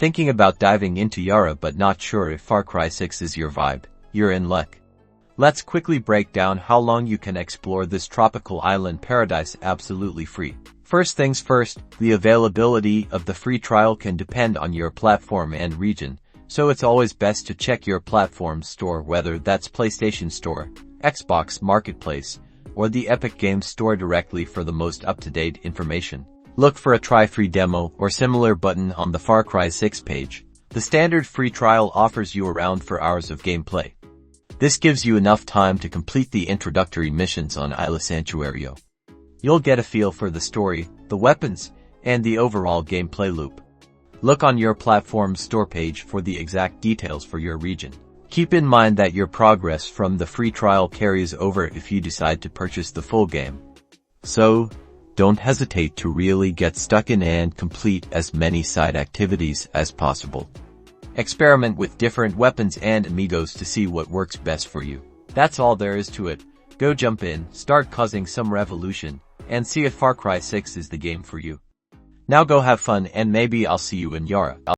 Thinking about diving into Yara but not sure if Far Cry 6 is your vibe? You're in luck. Let's quickly break down how long you can explore this tropical island paradise absolutely free. First things first, the availability of the free trial can depend on your platform and region, so it's always best to check your platform's store, whether that's PlayStation Store, Xbox Marketplace, or the Epic Games Store directly for the most up-to-date information. Look for a try-free demo or similar button on the Far Cry 6 page. The standard free trial offers you around 4 hours of gameplay. This gives you enough time to complete the introductory missions on Isla Santuario. You'll get a feel for the story, the weapons, and the overall gameplay loop. Look on your platform's store page for the exact details for your region. Keep in mind that your progress from the free trial carries over if you decide to purchase the full game. So, don't hesitate to really get stuck in and complete as many side activities as possible. Experiment with different weapons and amigos to see what works best for you. That's all there is to it. Go jump in, start causing some revolution, and see if Far Cry 6 is the game for you. Now go have fun, and maybe I'll see you in Yara.